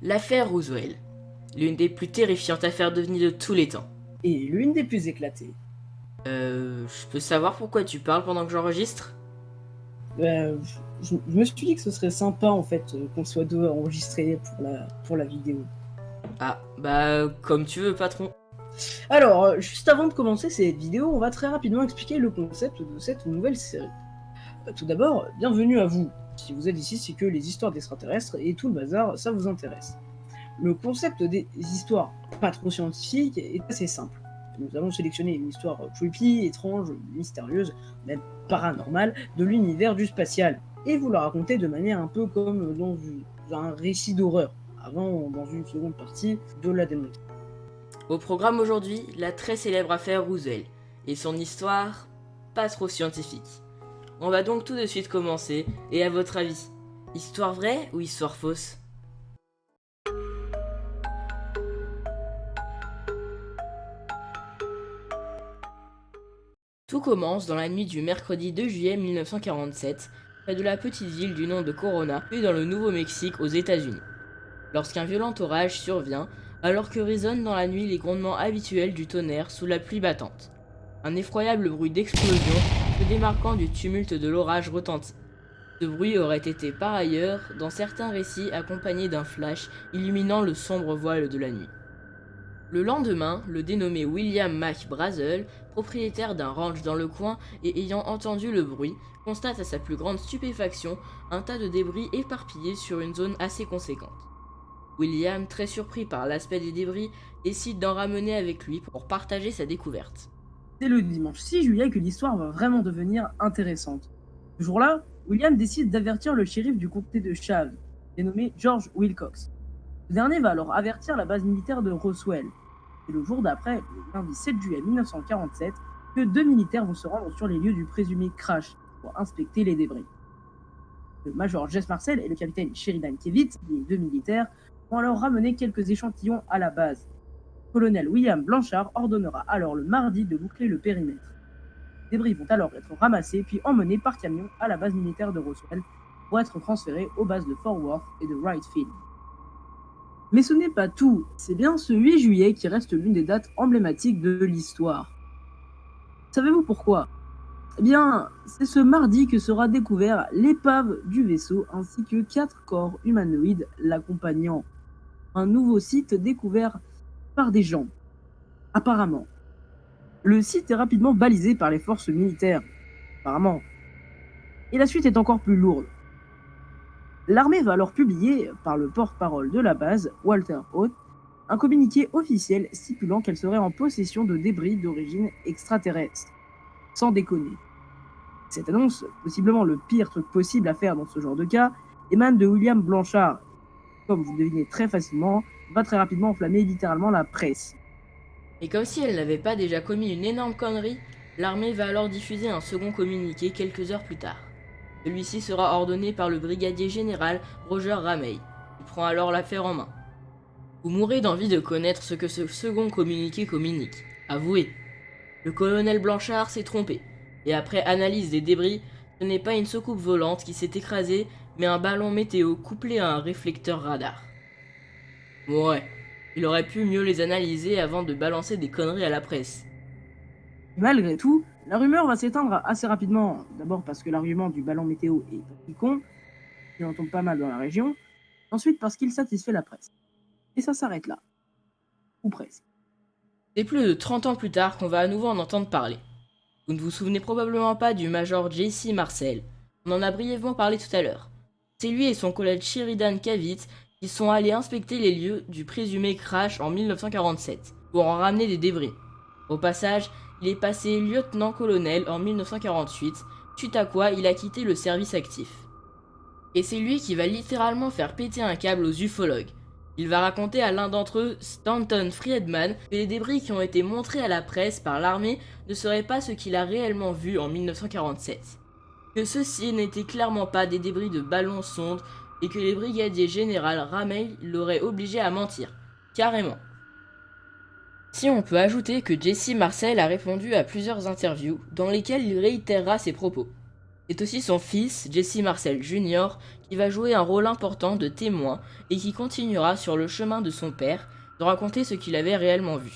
L'affaire Roswell, l'une des plus terrifiantes affaires devenues de tous les temps. Et l'une des plus éclatées. Je peux savoir pourquoi tu parles pendant que j'enregistre? Je me suis dit que ce serait sympa en fait qu'on soit deux à enregistrer pour la vidéo. Ah, bah comme tu veux patron. Alors, juste avant de commencer cette vidéo, on va très rapidement expliquer le concept de cette nouvelle série. Tout d'abord, bienvenue à vous. Si vous êtes ici, c'est que les histoires d'extraterrestres et tout le bazar, ça vous intéresse. Le concept des histoires pas trop scientifiques est assez simple. Nous allons sélectionner une histoire creepy, étrange, mystérieuse, même paranormale, de l'univers du spatial, et vous la raconter de manière un peu comme dans un récit d'horreur, avant dans une seconde partie de la démonter. Au programme aujourd'hui, la très célèbre affaire Roswell et son histoire pas trop scientifique. On va donc tout de suite commencer, et à votre avis, histoire vraie ou histoire fausse? Tout commence dans la nuit du mercredi 2 juillet 1947, près de la petite ville du nom de Corona, puis dans le Nouveau-Mexique aux États-Unis. Lorsqu'un violent orage survient, alors que résonnent dans la nuit les grondements habituels du tonnerre sous la pluie battante. Un effroyable bruit d'explosion se démarquant du tumulte de l'orage retentit. Ce bruit aurait été par ailleurs, dans certains récits, accompagné d'un flash illuminant le sombre voile de la nuit. Le lendemain, le dénommé William McBrazel, propriétaire d'un ranch dans le coin et ayant entendu le bruit, constate à sa plus grande stupéfaction un tas de débris éparpillés sur une zone assez conséquente. William, très surpris par l'aspect des débris, décide d'en ramener avec lui pour partager sa découverte. C'est le dimanche 6 juillet que l'histoire va vraiment devenir intéressante. Ce jour-là, William décide d'avertir le shérif du comté de Chaves, dénommé George Wilcox. Ce dernier va alors avertir la base militaire de Roswell. C'est le jour d'après, le lundi 7 juillet 1947, que deux militaires vont se rendre sur les lieux du présumé crash pour inspecter les débris. Le major Jess Marcel et le capitaine Sheridan Kevitz, les deux militaires, vont alors ramener quelques échantillons à la base. Le colonel William Blanchard ordonnera alors le mardi de boucler le périmètre. Les débris vont alors être ramassés puis emmenés par camion à la base militaire de Roswell pour être transférés aux bases de Fort Worth et de Wright Field. Mais ce n'est pas tout, c'est bien ce 8 juillet qui reste l'une des dates emblématiques de l'histoire. Savez-vous pourquoi? Eh bien, c'est ce mardi que sera découvert l'épave du vaisseau ainsi que 4 corps humanoïdes l'accompagnant. Un nouveau site découvert par des gens, apparemment. Le site est rapidement balisé par les forces militaires, apparemment. Et la suite est encore plus lourde. L'armée va alors publier, par le porte-parole de la base, Walter Haut, un communiqué officiel stipulant qu'elle serait en possession de débris d'origine extraterrestre. Sans déconner. Cette annonce, possiblement le pire truc possible à faire dans ce genre de cas, émane de William Blanchard. Comme vous le devinez très facilement, va très rapidement enflammer littéralement la presse. Et comme si elle n'avait pas déjà commis une énorme connerie, l'armée va alors diffuser un second communiqué quelques heures plus tard. Celui-ci sera ordonné par le brigadier général Roger Ramey, qui prend alors l'affaire en main. Vous mourrez d'envie de connaître ce que ce second communiqué communique. Avouez. Le colonel Blanchard s'est trompé, et après analyse des débris, ce n'est pas une soucoupe volante qui s'est écrasée, mais un ballon météo couplé à un réflecteur radar. Ouais, il aurait pu mieux les analyser avant de balancer des conneries à la presse. Malgré tout, la rumeur va s'éteindre assez rapidement. D'abord parce que l'argument du ballon météo est petit con, il en tombe pas mal dans la région. Ensuite parce qu'il satisfait la presse. Et ça s'arrête là. Ou presque. C'est plus de 30 ans plus tard qu'on va à nouveau en entendre parler. Vous ne vous souvenez probablement pas du major J.C. Marcel. On en a brièvement parlé tout à l'heure. C'est lui et son collègue Sheridan Kavitz qui sont allés inspecter les lieux du présumé crash en 1947 pour en ramener des débris. Au passage, il est passé lieutenant-colonel en 1948, suite à quoi il a quitté le service actif. Et c'est lui qui va littéralement faire péter un câble aux ufologues. Il va raconter à l'un d'entre eux, Stanton Friedman, que les débris qui ont été montrés à la presse par l'armée ne seraient pas ce qu'il a réellement vu en 1947. Que ceux-ci n'étaient clairement pas des débris de ballons-sondes et que les brigadiers général Ramey l'auraient obligé à mentir. Carrément. Si on peut ajouter que Jesse Marcel a répondu à plusieurs interviews dans lesquelles il réitérera ses propos. C'est aussi son fils, Jesse Marcel Jr., qui va jouer un rôle important de témoin et qui continuera sur le chemin de son père de raconter ce qu'il avait réellement vu,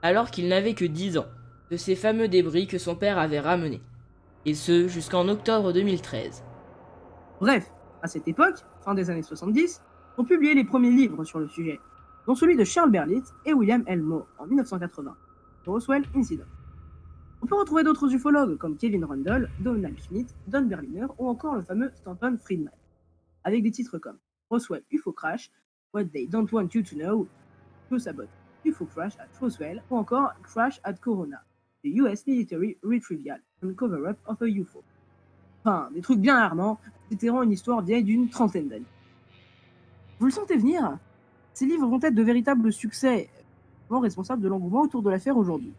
alors qu'il n'avait que 10 ans, de ces fameux débris que son père avait ramenés, et ce jusqu'en octobre 2013. Bref, à cette époque, fin des années 70, sont publiés les premiers livres sur le sujet, dont celui de Charles Berlitz et William L. Moore en 1980, The Roswell Incident. On peut retrouver d'autres ufologues comme Kevin Rundle, Donald Schmitt, Don Berliner ou encore le fameux Stanton Friedman, avec des titres comme Roswell UFO Crash, What They Don't Want You to Know, Truth About UFO Crash at Roswell ou encore Crash at Corona, The US Military Retrieval and Cover-Up of a UFO. Enfin, des trucs bien alarmants, déterrant une histoire vieille d'une trentaine d'années. Vous le sentez venir? Ces livres vont être de véritables succès, responsables de l'engouement autour de l'affaire aujourd'hui.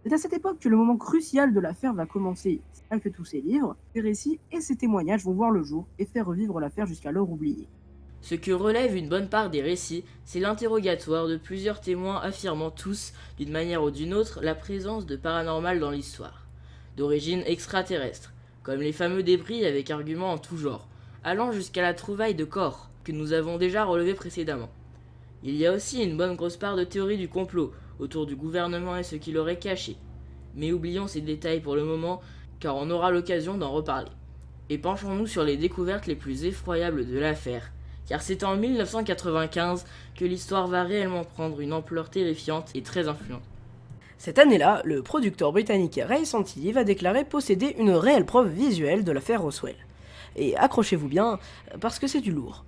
C'est à cette époque que le moment crucial de l'affaire va commencer. C'est là que tous ces livres, ces récits et ces témoignages vont voir le jour et faire revivre l'affaire jusqu'alors oubliée. Ce que relève une bonne part des récits, c'est l'interrogatoire de plusieurs témoins affirmant tous, d'une manière ou d'une autre, la présence de paranormal dans l'histoire, d'origine extraterrestre, comme les fameux débris avec arguments en tout genre, allant jusqu'à la trouvaille de corps, que nous avons déjà relevé précédemment. Il y a aussi une bonne grosse part de théories du complot, autour du gouvernement et ce qu'il aurait caché. Mais oublions ces détails pour le moment, car on aura l'occasion d'en reparler. Et penchons-nous sur les découvertes les plus effroyables de l'affaire, car c'est en 1995 que l'histoire va réellement prendre une ampleur terrifiante et très influente. Cette année-là, le producteur britannique Ray Santilli va déclarer posséder une réelle preuve visuelle de l'affaire Roswell. Et accrochez-vous bien, parce que c'est du lourd.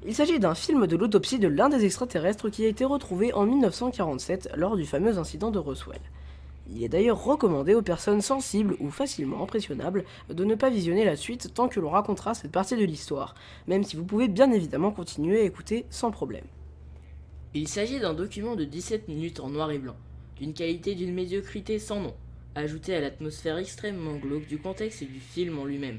Il s'agit d'un film de l'autopsie de l'un des extraterrestres qui a été retrouvé en 1947 lors du fameux incident de Roswell. Il est d'ailleurs recommandé aux personnes sensibles ou facilement impressionnables de ne pas visionner la suite tant que l'on racontera cette partie de l'histoire, même si vous pouvez bien évidemment continuer à écouter sans problème. Il s'agit d'un document de 17 minutes en noir et blanc, d'une qualité d'une médiocrité sans nom, ajoutée à l'atmosphère extrêmement glauque du contexte et du film en lui-même.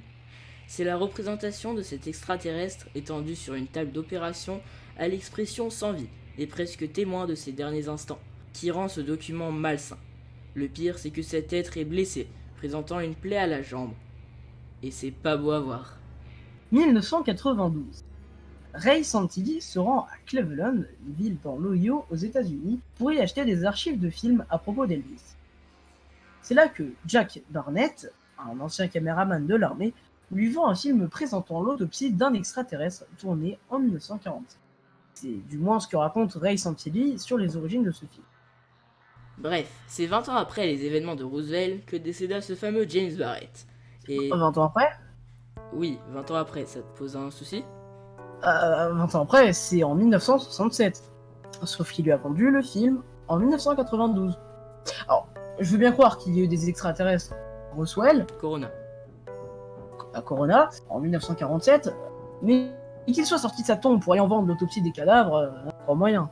C'est la représentation de cet extraterrestre étendu sur une table d'opération à l'expression sans vie et presque témoin de ses derniers instants, qui rend ce document malsain. Le pire, c'est que cet être est blessé, présentant une plaie à la jambe. Et c'est pas beau à voir. 1992. Ray Santilli se rend à Cleveland, une ville dans l'Ohio aux États-Unis, pour y acheter des archives de films à propos d'Elvis. C'est là que Jack Barnett, un ancien caméraman de l'armée, lui vend un film présentant l'autopsie d'un extraterrestre tourné en 1947. C'est du moins ce que raconte Ray Santilli sur les origines de ce film. Bref, c'est 20 ans après les événements de Roosevelt que décéda ce fameux James Barrett. Et 20 ans après oui, 20 ans après, ça te pose un souci? 20 ans après, c'est en 1967. Sauf qu'il lui a vendu le film en 1992. Alors, je veux bien croire qu'il y a eu des extraterrestres à Roswell, Corona. à Corona, en 1947, mais qu'il soit sorti de sa tombe pour y en vendre l'autopsie des cadavres, pas moyen.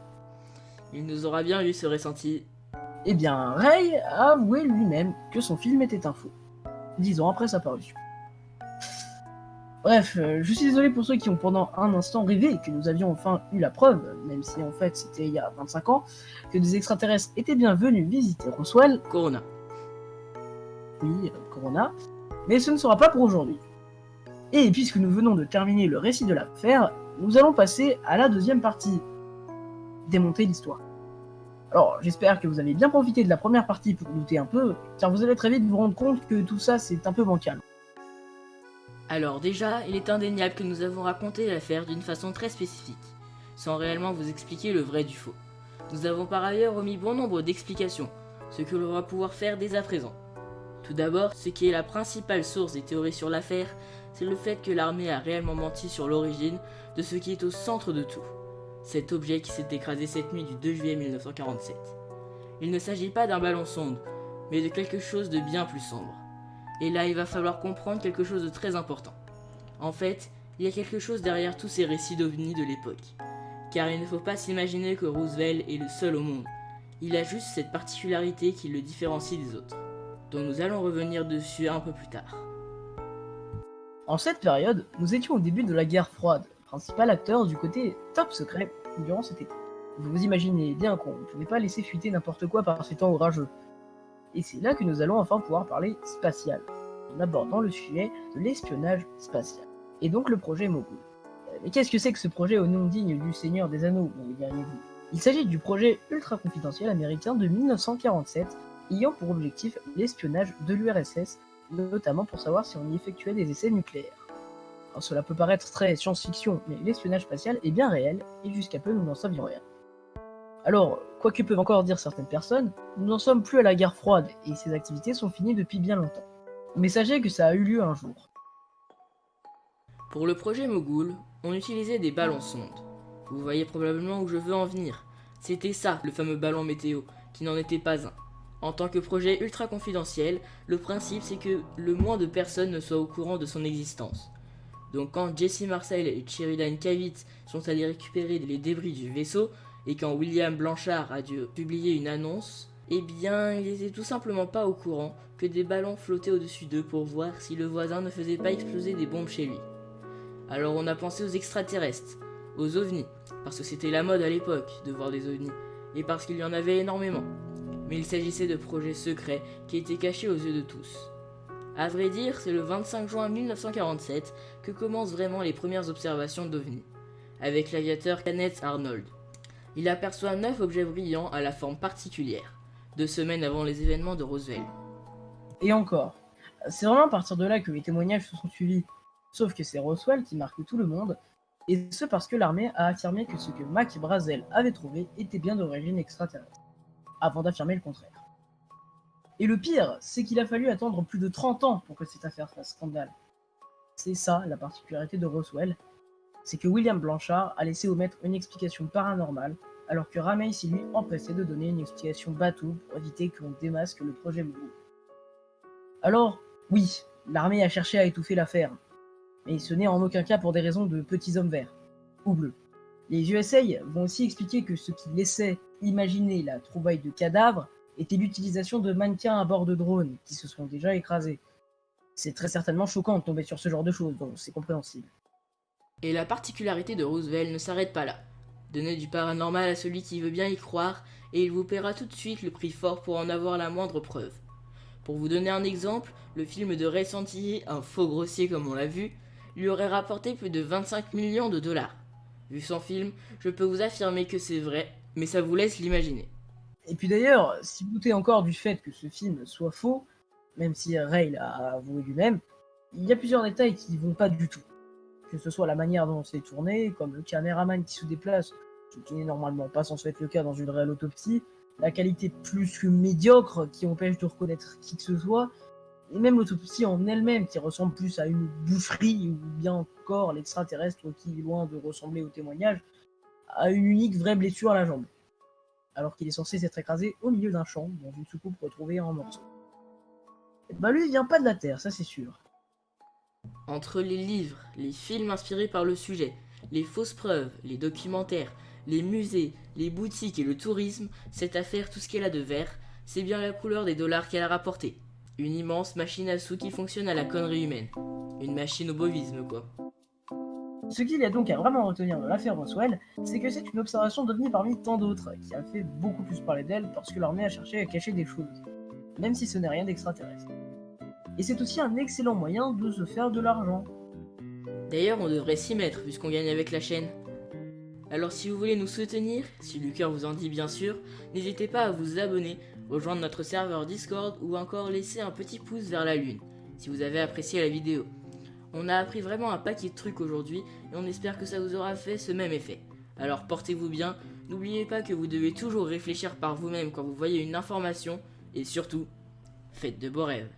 Il nous aura bien eu ce ressenti. Eh bien, Ray a avoué lui-même que son film était un faux, 10 ans après sa parution. Bref, je suis désolé pour ceux qui ont pendant un instant rêvé que nous avions enfin eu la preuve, même si en fait c'était il y a 25 ans, que des extraterrestres étaient bien venus visiter Roswell. Corona. Oui, Corona. Mais ce ne sera pas pour aujourd'hui. Et puisque nous venons de terminer le récit de l'affaire, nous allons passer à la deuxième partie. Démonter l'histoire. Alors, j'espère que vous avez bien profité de la première partie pour douter un peu, car vous allez très vite vous rendre compte que tout ça c'est un peu bancal. Alors déjà, il est indéniable que nous avons raconté l'affaire d'une façon très spécifique, sans réellement vous expliquer le vrai du faux. Nous avons par ailleurs omis bon nombre d'explications, ce que l'on va pouvoir faire dès à présent. Tout d'abord, ce qui est la principale source des théories sur l'affaire, c'est le fait que l'armée a réellement menti sur l'origine de ce qui est au centre de tout. Cet objet qui s'est écrasé cette nuit du 2 juillet 1947. Il ne s'agit pas d'un ballon sonde, mais de quelque chose de bien plus sombre. Et là, il va falloir comprendre quelque chose de très important. En fait, il y a quelque chose derrière tous ces récits d'ovnis de l'époque. Car il ne faut pas s'imaginer que Roosevelt est le seul au monde. Il a juste cette particularité qui le différencie des autres, dont nous allons revenir dessus un peu plus tard. En cette période, nous étions au début de la guerre froide, principal acteur du côté top secret durant cet été. Vous vous imaginez bien qu'on ne pouvait pas laisser fuiter n'importe quoi par ces temps orageux. Et c'est là que nous allons enfin pouvoir parler spatial. on aborde dans le sujet de l'espionnage spatial, et donc le projet Mogul. Mais qu'est-ce que c'est que ce projet au nom digne du Seigneur des Anneaux, vous diriez-vous? Il s'agit du projet ultra confidentiel américain de 1947, ayant pour objectif l'espionnage de l'URSS, notamment pour savoir si on y effectuait des essais nucléaires. Alors, cela peut paraître très science-fiction, mais l'espionnage spatial est bien réel, et jusqu'à peu nous n'en savions rien. Alors, quoi que peuvent encore dire certaines personnes, nous n'en sommes plus à la guerre froide, et ces activités sont finies depuis bien longtemps. Mais sachez que ça a eu lieu un jour. Pour le projet Mogul, on utilisait des ballons sondes. Vous voyez probablement où je veux en venir. C'était ça, le fameux ballon météo, qui n'en était pas un. En tant que projet ultra confidentiel, le principe c'est que le moins de personnes ne soient au courant de son existence. Donc quand Jesse Marcel et Sheridan Kavitz sont allés récupérer les débris du vaisseau, et quand William Blanchard a dû publier une annonce, eh bien ils étaient tout simplement pas au courant que des ballons flottaient au-dessus d'eux pour voir si le voisin ne faisait pas exploser des bombes chez lui. Alors on a pensé aux extraterrestres, aux ovnis, parce que c'était la mode à l'époque de voir des ovnis, et parce qu'il y en avait énormément. Mais il s'agissait de projets secrets qui étaient cachés aux yeux de tous. À vrai dire, c'est le 25 juin 1947 que commencent vraiment les premières observations d'ovnis, avec l'aviateur Kenneth Arnold. Il aperçoit 9 objets brillants à la forme particulière, 2 semaines avant les événements de Roswell. Et encore, c'est vraiment à partir de là que les témoignages se sont suivis. Sauf que c'est Roswell qui marque tout le monde, et ce parce que l'armée a affirmé que ce que Mac Brazel avait trouvé était bien d'origine extraterrestre, avant d'affirmer le contraire. Et le pire, c'est qu'il a fallu attendre plus de 30 ans pour que cette affaire fasse scandale. C'est ça la particularité de Roswell, c'est que William Blanchard a laissé omettre une explication paranormale, alors que Ramey s'y lui empressait de donner une explication bateau pour éviter qu'on démasque le projet Mogul. Alors, oui, l'armée a cherché à étouffer l'affaire, mais ce n'est en aucun cas pour des raisons de petits hommes verts ou bleus. Les USA vont aussi expliquer que ce qui laissait imaginer la trouvaille de cadavres était l'utilisation de mannequins à bord de drones qui se sont déjà écrasés. C'est très certainement choquant de tomber sur ce genre de choses, donc c'est compréhensible. Et la particularité de Roswell ne s'arrête pas là. Donnez du paranormal à celui qui veut bien y croire, et il vous paiera tout de suite le prix fort pour en avoir la moindre preuve. Pour vous donner un exemple, le film de Ray Santilli, un faux grossier comme on l'a vu, lui aurait rapporté plus de 25 millions de dollars. Vu son film, je peux vous affirmer que c'est vrai, mais ça vous laisse l'imaginer. Et puis d'ailleurs, si vous doutez encore du fait que ce film soit faux, même si Ray l'a avoué lui-même, il y a plusieurs détails qui ne vont pas du tout. Que ce soit la manière dont c'est tourné, comme le caméraman qui se déplace, ce qui n'est normalement pas censé être le cas dans une réelle autopsie, la qualité plus que médiocre qui empêche de reconnaître qui que ce soit, et même l'autopsie en elle-même qui ressemble plus à une boufferie, ou bien encore l'extraterrestre qui, loin de ressembler au témoignage, a une unique vraie blessure à la jambe, alors qu'il est censé s'être écrasé au milieu d'un champ, dans une soucoupe retrouvée en morceaux. Et bah lui, il vient pas de la Terre, ça c'est sûr. Entre les livres, les films inspirés par le sujet, les fausses preuves, les documentaires, les musées, les boutiques et le tourisme, cette affaire, tout ce qu'elle a de vert, c'est bien la couleur des dollars qu'elle a rapporté. Une immense machine à sous qui fonctionne à la connerie humaine. Une machine au bovisme, quoi. Ce qu'il y a donc à vraiment retenir de l'affaire Roswell, c'est que c'est une observation devenue parmi tant d'autres, qui a fait beaucoup plus parler d'elle parce que l'armée a cherché à cacher des choses, même si ce n'est rien d'extraterrestre. Et c'est aussi un excellent moyen de se faire de l'argent. D'ailleurs, on devrait s'y mettre, puisqu'on gagne avec la chaîne. Alors si vous voulez nous soutenir, si le cœur vous en dit bien sûr, n'hésitez pas à vous abonner, rejoindre notre serveur Discord ou encore laisser un petit pouce vers la lune, si vous avez apprécié la vidéo. On a appris vraiment un paquet de trucs aujourd'hui et on espère que ça vous aura fait ce même effet. Alors portez-vous bien, n'oubliez pas que vous devez toujours réfléchir par vous-même quand vous voyez une information et surtout, faites de beaux rêves.